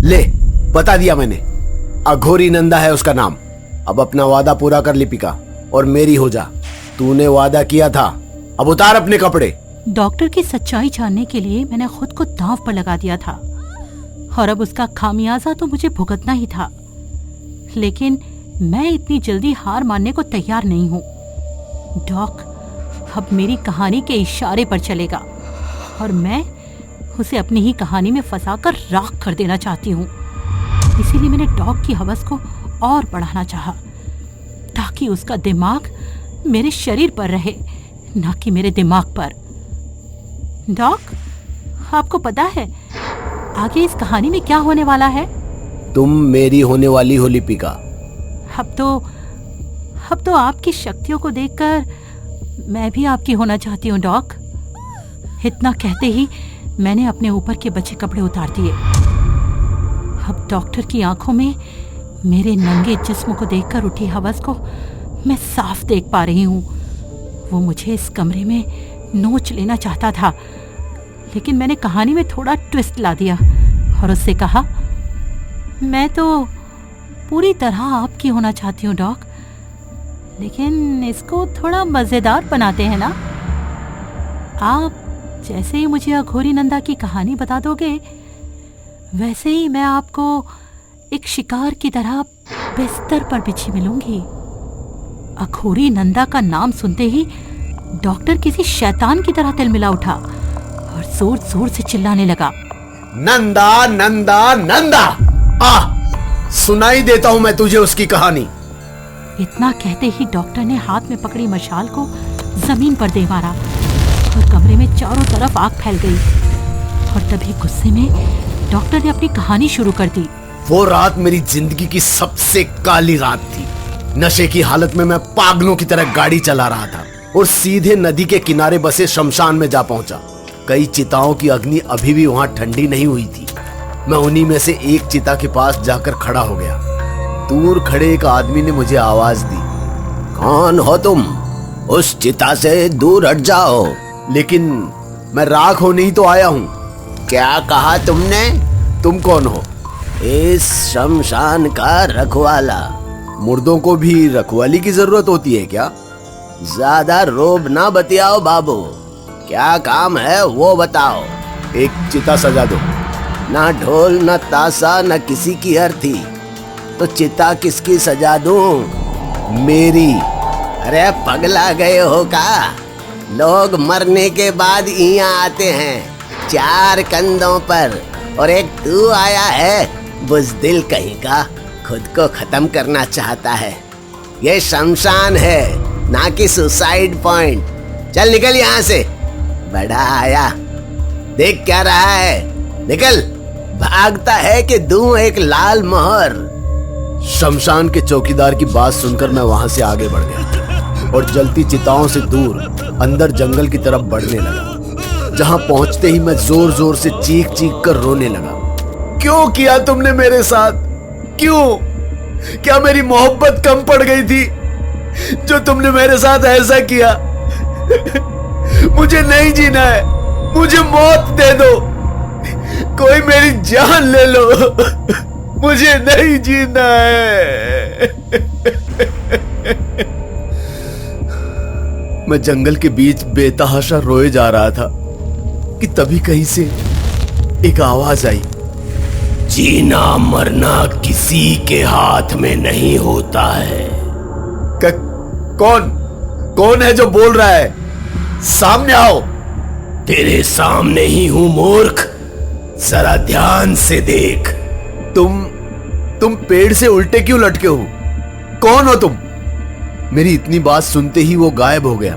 ले, बता दिया मैंने, अघोरी नंदा है उसका नाम। अब अपना वादा पूरा कर लिपिका और मेरी हो जा। तूने वादा किया था, अब उतार अपने कपड़े। डॉक्टर की सच्चाई जानने के लिए मैंने खुद को दांव पर लगा दिया था और अब उसका खामियाजा तो मुझे भुगतना ही था। लेकिन मैं इतनी जल्दी हार मानने को तैयार नहीं हूँ। डॉक अब मेरी कहानी के इशारे पर चलेगा और मैं उसे अपनी ही कहानी में फंसाकर राख कर देना चाहती हूँ। इसीलिए मैंने डॉग की हवस को और बढ़ाना चाहा, ताकि उसका दिमाग मेरे शरीर पर रहे, ना कि मेरे दिमाग पर। डॉग, आपको पता है आगे इस कहानी में क्या होने वाला है? तुम मेरी होने वाली हो लिपिका। अब तो आपकी शक्तियों को देखकर मैं भी आपकी होना चाहती हूँ डॉग। इतना कहते ही मैंने अपने ऊपर के बचे कपड़े उतार दिए। अब डॉक्टर की आंखों में मेरे नंगे जिस्म को देखकर उठी हवस को मैं साफ देख पा रही हूँ। वो मुझे इस कमरे में नोच लेना चाहता था, लेकिन मैंने कहानी में थोड़ा ट्विस्ट ला दिया और उससे कहा, मैं तो पूरी तरह आपकी होना चाहती हूँ डॉग, लेकिन इसको थोड़ा मज़ेदार बनाते हैं ना। आप जैसे ही मुझे अघोरी नंदा की कहानी बता दोगे, वैसे ही मैं आपको एक शिकार की तरह बिस्तर पर बिछी मिलूंगी। अघोरी नंदा का नाम सुनते ही डॉक्टर किसी शैतान की तरह तिलमिला उठा और जोर जोर से चिल्लाने लगा, नंदा नंदा नंदा, सुनाई देता हूं मैं तुझे उसकी कहानी। इतना कहते ही डॉक्टर ने हाथ में पकड़ी मशाल को जमीन पर दे मारा और कमरे में चारों तरफ आग फैल गई। और तभी गुस्से में डॉक्टर ने अपनी कहानी शुरू कर दी। वो रात मेरी जिंदगी की सबसे काली रात थी। नशे की हालत में मैं पागलों की तरह गाड़ी चला रहा था और सीधे नदी के किनारे बसे शमशान में जा पहुंचा। कई चिताओं की अग्नि अभी भी वहां ठंडी नहीं हुई थी। मैं उन्हीं में से एक चिता के पास जाकर खड़ा हो गया। दूर खड़े एक आदमी ने मुझे आवाज दी, कौन हो तुम? उस चिता से दूर हट जाओ। लेकिन मैं राख होने ही तो आया हूँ। क्या कहा तुमने? तुम कौन हो? इस शमशान का रखवाला। मुर्दों को भी रखवाली की जरूरत होती है क्या? ज्यादा रोब ना बतियाओ बाबू, क्या काम है वो बताओ। एक चिता सजा दो। ना ढोल न ताशा न किसी की अर्थी, तो चिता किसकी सजा दूं? मेरी। अरे पगला गए हो का? लोग मरने के बाद यहाँ आते हैं 4 कंधों पर, और एक तू आया है बुज़दिल कहीं का, खुद को खत्म करना चाहता है। ये शमशान है, ना कि सुसाइड पॉइंट। चल निकल यहाँ से। बड़ा आया, देख क्या रहा है, निकल। भागता है कि दूं एक लाल मोहर। शमशान के चौकीदार की बात सुनकर मैं वहां से आगे बढ़ गया और जलती चिताओं से दूर अंदर जंगल की तरफ बढ़ने लगा। जहां पहुंचते ही मैं जोर जोर से चीख चीख कर रोने लगा। क्यों किया तुमने मेरे साथ? क्यों? क्या मेरी मोहब्बत कम पड़ गई थी जो तुमने मेरे साथ ऐसा किया? मुझे नहीं जीना है, मुझे मौत दे दो, कोई मेरी जान ले लो, मुझे नहीं जीना है। मैं जंगल के बीच बेतहाशा रोए जा रहा था कि तभी कहीं से एक आवाज आई, जीना मरना किसी के हाथ में नहीं होता है। कौन है जो बोल रहा है? सामने आओ। तेरे सामने ही हूं मूर्ख, जरा ध्यान से देख। तुम पेड़ से उल्टे क्यों लटके हो? कौन हो तुम? मेरी इतनी बात सुनते ही वो गायब हो गया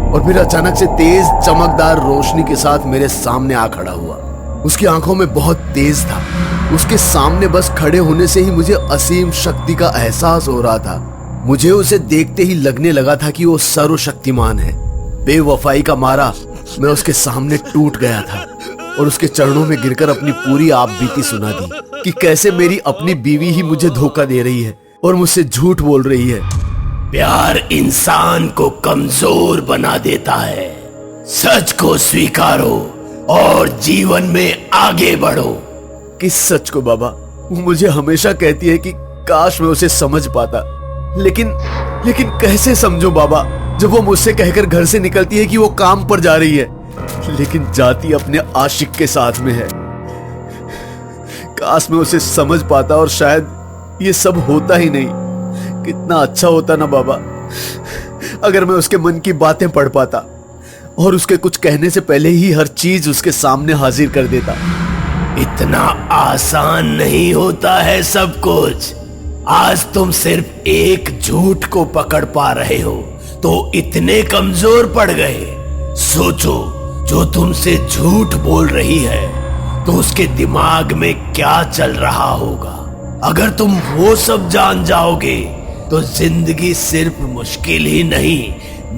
और फिर अचानक से तेज चमकदार रोशनी के साथ मेरे सामने आ खड़ा हुआ। उसकी आंखों में बहुत तेज था। उसके सामने बस खड़े होने से ही मुझे असीम शक्ति का एहसास हो रहा था। मुझे उसे देखते ही लगने लगा था कि वो सर्वशक्तिमान है। बेवफाई का मारा मैं उसके सामने टूट गया था और उसके चरणों में गिरकर अपनी पूरी आपबीती सुना दी कि कैसे मेरी अपनी बीवी ही मुझे धोखा दे रही है और मुझसे झूठ बोल रही है। प्यार इंसान को कमजोर बना देता है। सच को स्वीकारो और जीवन में आगे बढ़ो। किस सच को बाबा? वो मुझे हमेशा कहती है कि काश मैं उसे समझ पाता, लेकिन कैसे समझूं बाबा, जब वो मुझसे कहकर घर से निकलती है कि वो काम पर जा रही है, लेकिन जाती अपने आशिक के साथ में है। काश मैं उसे समझ पाता और शायद ये सब होता ही नहीं। कितना अच्छा होता ना बाबा, अगर मैं उसके मन की बातें पढ़ पाता और उसके कुछ कहने से पहले ही हर चीज उसके सामने हाजिर कर देता। इतना आसान नहीं होता है सब कुछ। आज तुम सिर्फ एक झूठ को पकड़ पा रहे हो तो इतने कमजोर पड़ गए। सोचो, जो तुमसे झूठ बोल रही है तो उसके दिमाग में क्या चल रहा होगा। अगर तुम वो सब जान जाओगे तो जिंदगी सिर्फ मुश्किल ही नहीं,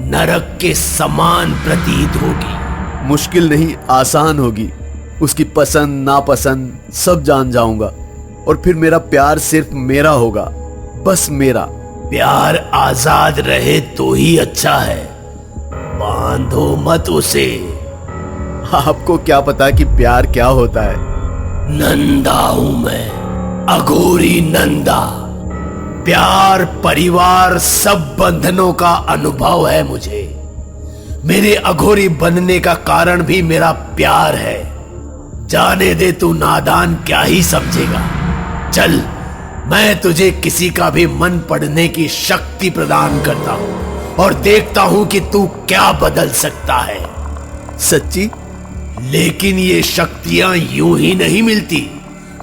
नरक के समान प्रतीत होगी। मुश्किल नहीं, आसान होगी। उसकी पसंद नापसंद सब जान जाऊंगा और फिर मेरा प्यार सिर्फ मेरा होगा, बस मेरा। प्यार आजाद रहे तो ही अच्छा है, बांधो मत उसे। आपको क्या पता कि प्यार क्या होता है? नंदा हूं मैं, अघोरी नंदा। प्यार, परिवार, सब बंधनों का अनुभव है मुझे। मेरे अघोरी बनने का कारण भी मेरा प्यार है। जाने दे, तू नादान क्या ही समझेगा। चल, मैं तुझे किसी का भी मन पढ़ने की शक्ति प्रदान करता हूं और देखता हूं कि तू क्या बदल सकता है। सच्ची? लेकिन ये शक्तियां यूं ही नहीं मिलती।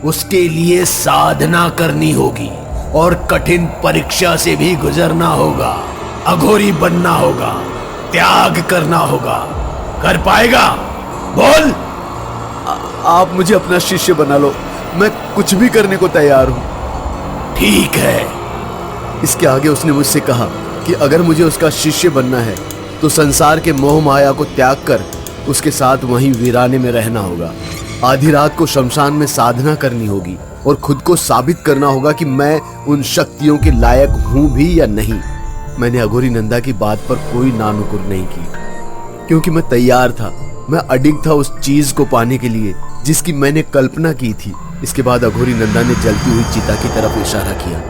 उसके लिए साधना करनी होगी और कठिन परीक्षा से भी गुजरना होगा। अघोरी बनना होगा, त्याग करना होगा। कर पाएगा? बोल। आप मुझे अपना शिष्य बना लो, मैं कुछ भी करने को तैयार हूं। ठीक है। इसके आगे उसने मुझसे कहा कि अगर मुझे उसका शिष्य बनना है तो संसार के मोह माया को त्याग कर उसके साथ वहीं वीराने में रहना होगा। आधी रात को शमशान में साधना करनी होगी और खुद को साबित करना होगा कि मैं उन शक्तियों के लायक हूं भी या नहीं। मैंने अघोरी नंदा की बात पर कोई नानुकुर नहीं की, क्योंकि मैं तैयार था। मैं अडिग था उस चीज को पाने के लिए जिसकी मैंने कल्पना की थी। इसके बाद अघोरी नंदा ने जलती हुई चिता की तरफ इशारा किया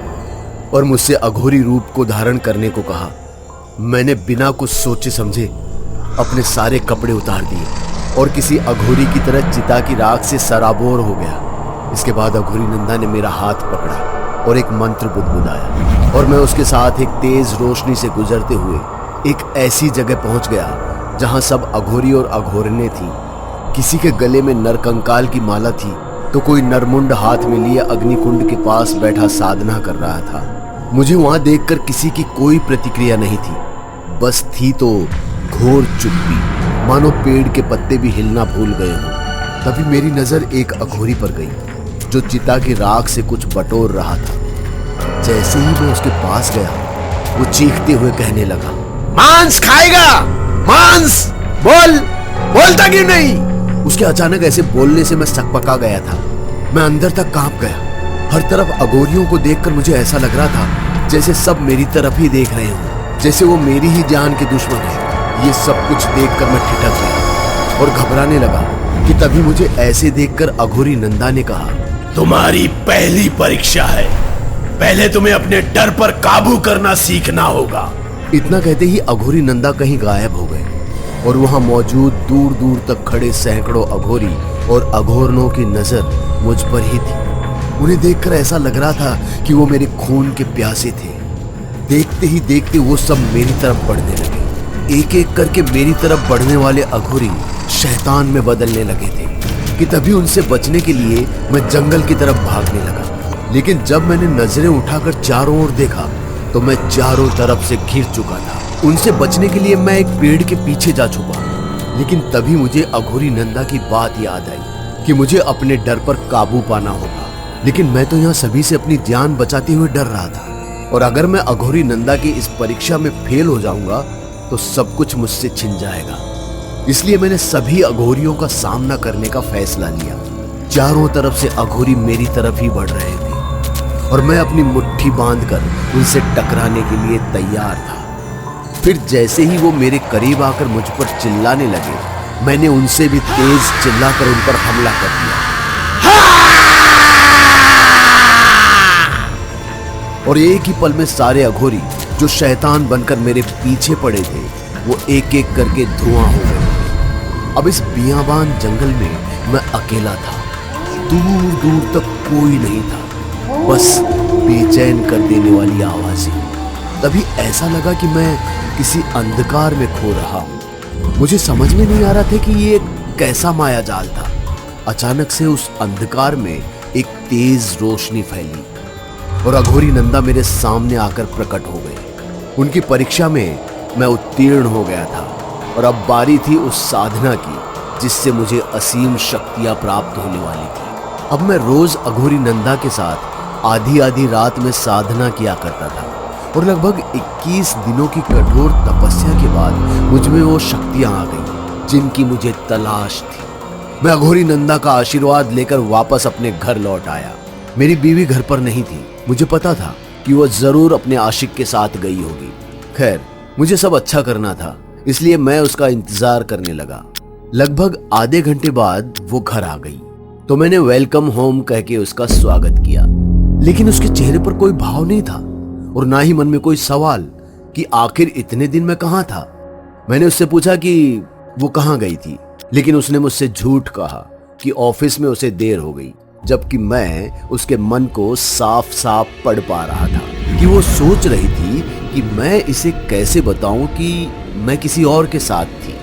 और मुझसे अघोरी रूप को धारण करने को कहा। मैंने बिना कुछ सोचे समझे अपने सारे कपड़े उतार दिए और किसी अघोरी की तरह चिता की राख से सराबोर हो गया। इसके बाद अघोरी नंदा ने मेरा हाथ पकड़ा और एक मंत्र बुदबुदाया और मैं उसके साथ एक तेज रोशनी से गुजरते हुए एक ऐसी जगह पहुंच गया जहां सब अघोरी और अघोरने थी। किसी के गले में नरकंकाल की माला थी तो कोई नरमुंड हाथ में लिए अग्निकुंड के पास बैठा साधना कर रहा था। मुझे वहां देखकर किसी की कोई प्रतिक्रिया नहीं थी, बस थी तो घोर चुप्पी, मानो पेड़ के पत्ते भी हिलना भूल गए हों। तभी मेरी नजर एक अघोरी पर गई जो चिता की राख से कुछ बटोर रहा था। जैसे ही मैं उसके पास गया, वो चीखते हुए कहने लगा, मांस खाएगा, मांस, बोलता क्यों नहीं? उसके अचानक ऐसे बोलने से मैं सकपका गया था। मैं अंदर तक कांप गया। हर तरफ अघोरियों को देखकर मुझे ऐसा लग रहा था जैसे सब मेरी तरफ ही देख रहे हों, जैसे वो मेरी ही जान के दुश्मन है। ये सब कुछ देखकर मैं ठिठक गया और घबराने लगा कि तभी मुझे ऐसे देखकर अघोरी नंदा ने कहा, तुम्हारी पहली परीक्षा है, पहले तुम्हें अपने डर पर काबू करना सीखना होगा। इतना कहते ही अघोरी नंदा कहीं गायब हो गए और वहां मौजूद दूर दूर तक खड़े सैकड़ों अघोरी और अघोरनों की नजर मुझ पर ही थी। उन्हें देखकर ऐसा लग रहा था कि वो मेरे खून के प्यासे थे। देखते ही देखते वो सब मेरी तरफ बढ़ने लगे। एक एक करके मेरी तरफ बढ़ने वाले अघोरी शैतान में बदलने लगे थे कि तभी उनसे बचने के लिए मैं जंगल की तरफ भागने लगा। लेकिन जब मैंने नजरें उठाकर चारों ओर देखा तो मैं चारों तरफ से घिर चुका था। उनसे बचने के लिए मैं एक पेड़ के पीछे जा छुपा। लेकिन तभी मुझे अघोरी नंदा की बात याद आई कि मुझे अपने डर पर काबू पाना होगा। लेकिन मैं तो यहाँ सभी से अपनी जान बचाते हुए डर रहा था और अगर मैं अघोरी नंदा की इस परीक्षा में फेल हो जाऊंगा तो सब कुछ मुझसे छिन जाएगा। इसलिए मैंने सभी अघोरियों का सामना करने का फैसला लिया। चारों तरफ से अघोरी मेरी तरफ ही बढ़ रहे थे और मैं अपनी मुट्ठी बांधकर उनसे टकराने के लिए तैयार था। फिर जैसे ही वो मेरे करीब आकर मुझ पर चिल्लाने लगे, मैंने उनसे भी तेज चिल्लाकर उन पर हमला कर दिया। और एक ही पल में सारे अघोरी जो शैतान बनकर मेरे पीछे पड़े थे वो एक एक करके धुआं हो गए। अब इस बियाबान जंगल में मैं अकेला था, दूर दूर तक कोई नहीं था, बस बेचैन कर देने वाली आवाजें। तभी ऐसा लगा कि मैं किसी अंधकार में खो रहा हूं। मुझे समझ में नहीं आ रहा था कि ये कैसा माया जाल था। अचानक से उस अंधकार में एक तेज रोशनी फैली और अघोरी नंदा मेरे सामने आकर प्रकट हो गए। उनकी परीक्षा में मैं उत्तीर्ण हो गया था और अब बारी थी उस साधना की जिससे मुझे असीम शक्तियां प्राप्त होने वाली थी। अब मैं रोज अघोरी नंदा के साथ आधी आधी रात में साधना किया करता था और लगभग 21 दिनों की कठोर तपस्या के बाद मुझ में वो शक्तियां आ गई जिनकी मुझे तलाश थी। मैं अघोरी नंदा का आशीर्वाद लेकर वापस अपने घर लौट आया। मेरी बीवी घर पर नहीं थी। मुझे पता था कि वो जरूर अपने आशिक के साथ गई होगी। खैर, मुझे सब अच्छा करना था, इसलिए मैं उसका इंतजार करने लगा। लगभग आधे घंटे बाद वो घर आ गई तो मैंने वेलकम होम कह के उसका स्वागत किया, लेकिन उसके चेहरे पर कोई भाव नहीं था और ना ही मन में कोई सवाल कि आखिर इतने दिन में कहां था। मैंने उससे पूछा कि वो कहां गई थी, लेकिन उसने मुझसे झूठ कहा कि ऑफिस में उसे देर हो गई, जबकि मैं उसके मन को साफ साफ पढ़ पा रहा था कि वो सोच रही थी कि मैं इसे कैसे बताऊं कि मैं किसी और के साथ थी।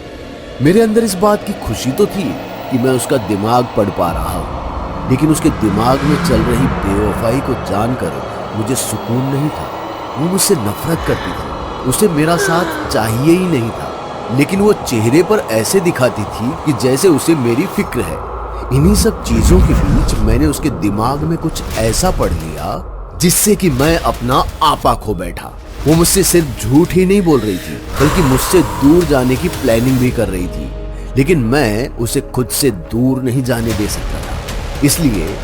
मेरे अंदर इस बात की खुशी तो थी कि मैं उसका दिमाग पढ़ पा रहा हूं, लेकिन उसके दिमाग में चल रही बेवफाई को जानकर मुझे सुकून नहीं था। वो मुझसे नफरत करती थी, उसे मेरा साथ चाहिए ही नहीं था, लेकिन वो चेहरे पर ऐसे दिखाती थी कि जैसे उसे मेरी फिक्र है। इन्हीं सब चीजों के बीच मैंने उसके दिमाग में कुछ ऐसा पढ़ लिया जिससे कि मैं अपना आपा खो बैठा। वो मुझसे सिर्फ झूठ ही नहीं बोल रही थी, बल्कि मुझसे दूर जाने की प्लानिंग भी कर रही थी, लेकिन मैं उसे खुद से दूर नहीं जाने दे सकता था। इसलिए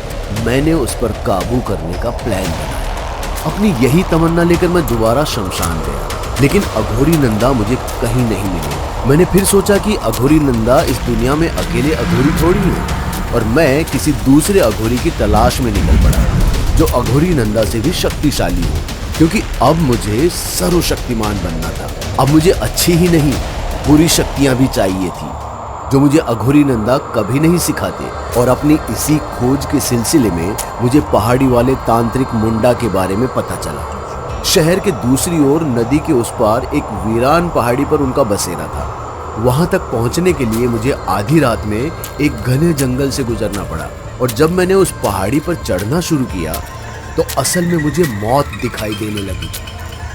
मैंने उस पर काबू करने का प्लान बनाया। अपनी यही तमन्ना लेकर मैं दोबारा शमशान गया, लेकिन अघोरी नंदा मुझे कहीं नहीं मिली। मैंने फिर सोचा कि अघोरी नंदा इस दुनिया में अकेले अघोरी थोड़ी है और मैं किसी दूसरे अघोरी की तलाश में निकल पड़ा जो अघोरी नंदा से भी शक्तिशाली हो, क्योंकि अब मुझे सर्वशक्तिमान बनना था। अब मुझे अच्छी ही नहीं बुरी शक्तियां भी चाहिए थी जो मुझे अघोरी नंदा कभी नहीं सिखाते। और अपनी इसी खोज के सिलसिले में मुझे पहाड़ी वाले तांत्रिक मुंडा के बारे में पता चला। शहर के दूसरी ओर नदी के उस पार एक वीरान पहाड़ी पर उनका बसेरा था। वहां तक पहुंचने के लिए मुझे आधी रात में एक घने जंगल से गुजरना पड़ा और जब मैंने उस पहाड़ी पर चढ़ना शुरू किया तो असल में मुझे मौत दिखाई देने लगी।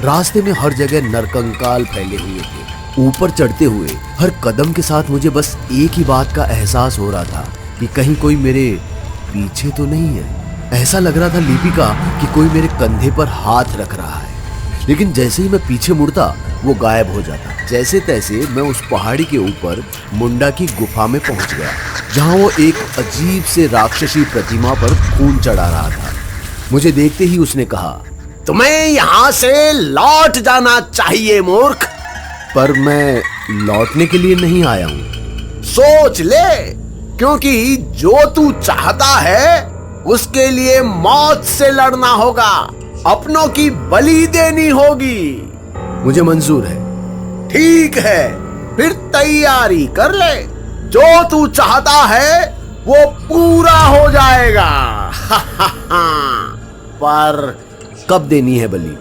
रास्ते में हर जगह नरकंकाल फैले हुए थे। ऊपर चढ़ते हुए हर कदम के साथ मुझे बस एक ही बात का एहसास हो रहा था कि कहीं कोई मेरे पीछे तो नहीं है। ऐसा लग रहा था लिपिका कि कोई मेरे कंधे पर हाथ रख रहा है, लेकिन जैसे ही मैं पीछे मुड़ता वो गायब हो जाता। जैसे तैसे मैं उस पहाड़ी के ऊपर मुंडा की गुफा में पहुंच गया, जहां वो एक अजीब से राक्षसी प्रतिमा पर खून चढ़ा रहा था। मुझे देखते ही उसने कहा, तुम्हें यहाँ से लौट जाना चाहिए मूर्ख। पर मैं लौटने के लिए नहीं आया हूँ। सोच ले, क्योंकि जो तू चाहता है उसके लिए मौत से लड़ना होगा, अपनों की बलि देनी होगी। मुझे मंजूर है। ठीक है, फिर तैयारी कर ले। जो तू चाहता है वो पूरा हो जाएगा। पर कब देनी है बलि,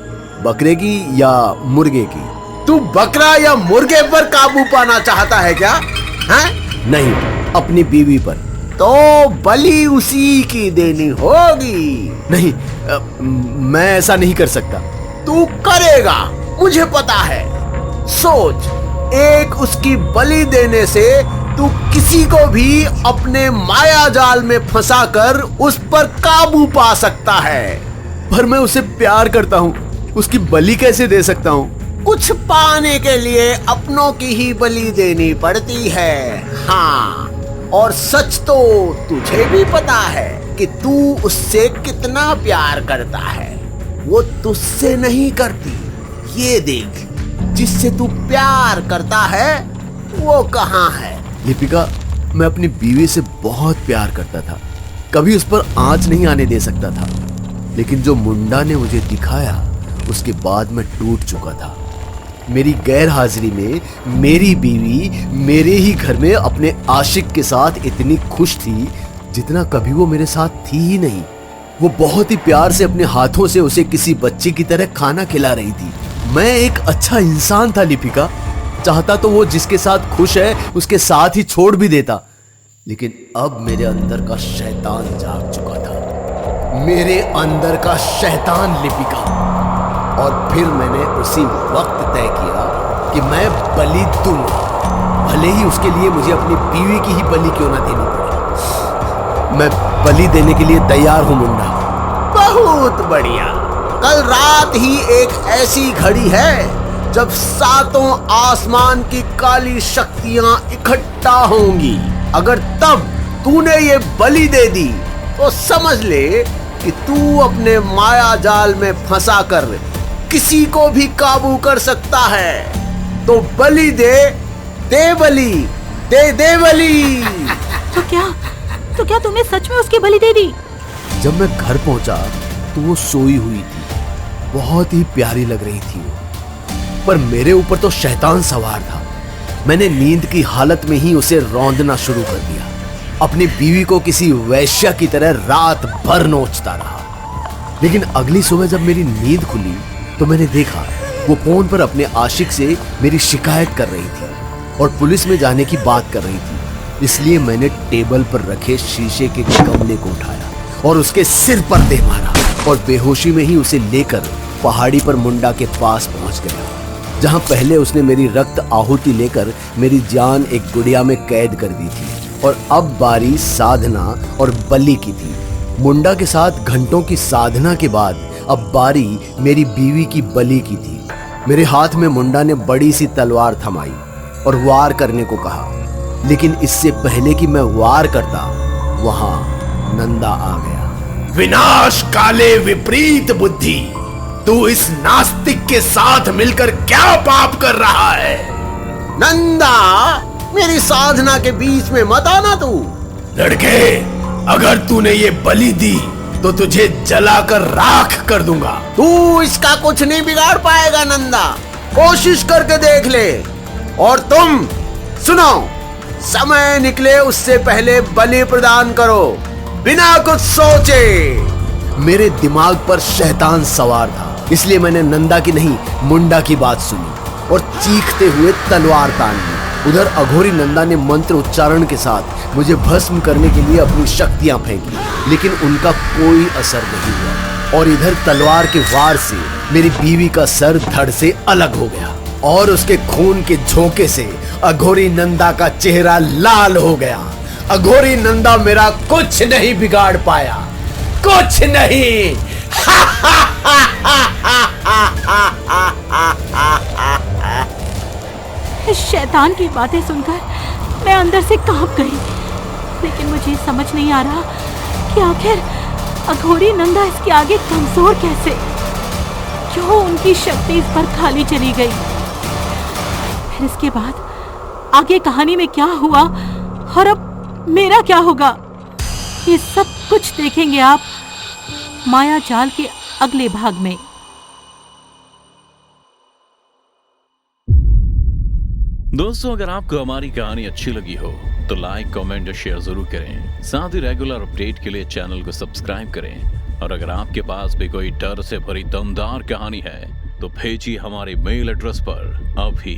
बकरे की या मुर्गे की? तू बकरा या मुर्गे पर काबू पाना चाहता है क्या? हैं? नहीं, अपनी बीवी पर। तो बलि उसी की देनी होगी। नहीं, मैं ऐसा नहीं कर सकता। तू करेगा, मुझे पता है। सोच, एक उसकी बलि देने से तू किसी को भी अपने माया जाल में फंसाकर उस पर काबू पा सकता है। पर मैं उसे प्यार करता हूँ, उसकी बलि कैसे दे सकता हूँ? कुछ पाने के लिए अपनों की ही बलि देनी पड़ती है। हाँ, और सच तो तुझे भी पता है कि तू उससे कितना प्यार करता है। वो तुझसे नहीं करती। ये देख, जिससे तू प्यार करता है वो कहाँ है? लिपिका, मैं अपनी बीवी से बहुत प्यार करता था, कभी उस पर आंच नहीं आने दे सकता था। लेकिन जो मुंडा ने मुझे दिखाया उसके बाद मैं टूट चुका था। मेरी गैर हाजिरी में मेरी बीवी मेरे ही घर में अपने आशिक के साथ इतनी खुश थी जितना कभी वो मेरे साथ थी ही नहीं। वो बहुत ही प्यार से अपने हाथों से उसे किसी बच्चे की तरह खाना खिला रही थी। मैं एक अच्छा इंसान था लिपिका, चाहता तो वो जिसके साथ खुश है उसके साथ ही छोड़ भी देता, लेकिन अब मेरे अंदर का शैतान जाग चुका था, मेरे अंदर का शैतान लिपिका। और फिर मैंने उसी वक्त तय किया कि मैं बलि दूंगा, भले ही उसके लिए मुझे अपनी बीवी की ही बलि क्यों ना देनी पड़े। मैं बलि देने के लिए तैयार हूं मुंडा। बहुत बढ़िया। कल रात ही एक ऐसी घड़ी है जब सातों आसमान की काली शक्तियां इकट्ठा होंगी। अगर तब तूने ये बलि दे दी तो समझ ले कि तू अपने माया जाल में फंसा कर किसी को भी काबू कर सकता है। तो बलि दे, दे बलि, दे बलि। तो क्या तुमने सच में उसकी बलि दे दी? जब मैं घर पहुंचा तो वो सोई हुई थी, बहुत ही प्यारी लग रही थी वो, पर मेरे ऊपर तो शैतान सवार था। मैंने नींद की हालत में ही उसे रौंदना शुरू कर दिया, अपनी बीवी को किसी वैश्या की तरह रात भर नोचता रहा। लेकिन अगली सुबह जब मेरी नींद खुली तो मैंने देखा वो फोन पर अपने आशिक से मेरी शिकायत कर रही थी और पुलिस में जाने की बात कर रही थी। इसलिए मैंने टेबल पर रखे शीशे के गमले को उठाया और उसके सिर पर दे मारा और बेहोशी में ही उसे लेकर पहाड़ी पर मुंडा के पास पहुंच गया, जहां पहले उसने मेरी रक्त आहुति लेकर मेरी जान एक गुड़िया में कैद कर दी थी और अब बारी साधना और बलि की थी। मुंडा के साथ घंटों की साधना के बाद अब बारी मेरी बीवी की बलि की थी। मेरे हाथ में मुंडा ने बड़ी सी तलवार थमाई और वार करने को कहा, लेकिन इससे पहले कि मैं वार करता वहां नंदा आ गया। विनाश काले विपरीत बुद्धि, तू इस नास्तिक के साथ मिलकर क्या पाप कर रहा है? नंदा, मेरी साधना के बीच में मत आना तू। लड़के, अगर तूने ये बलि दी तो तुझे जलाकर राख कर दूंगा। तू इसका कुछ नहीं बिगाड़ पाएगा नंदा, कोशिश करके देख ले। और तुम सुनो, समय निकले उससे पहले बलि प्रदान करो, बिना कुछ सोचे। मेरे दिमाग पर शैतान सवार था, इसलिए मैंने नंदा की नहीं मुंडा की बात सुनी और चीखते हुए तलवार तान ली। उधर अघोरी नंदा ने मंत्र उच्चारण के साथ मुझे भस्म करने के लिए अपनी शक्तियां फेंकी, लेकिन उनका कोई असर नहीं हुआ और इधर तलवार के वार से मेरी बीवी का सर धड़ से अलग हो गया और उसके खून के झोंके से अघोरी नंदा का चेहरा लाल हो गया। अघोरी नंदा मेरा कुछ नहीं बिगाड़ पाया, कुछ नहीं। शैतान की बातें सुनकर मैं अंदर से कांप गई, लेकिन मुझे समझ नहीं आ रहा कि आखिर अघोरी नंदा इसके आगे कमजोर कैसे, क्यों उनकी शक्ति इस पर खाली चली गई। फिर इसके बाद आगे कहानी में क्या हुआ और अब मेरा क्या होगा, ये सब कुछ देखेंगे आप माया जाल के अगले भाग में। दोस्तों, अगर आपको हमारी कहानी अच्छी लगी हो तो लाइक, कमेंट और शेयर जरूर करें। साथ ही रेगुलर अपडेट के लिए चैनल को सब्सक्राइब करें। और अगर आपके पास भी कोई डर से भरी दमदार कहानी है तो भेजिए हमारे मेल एड्रेस पर अभी।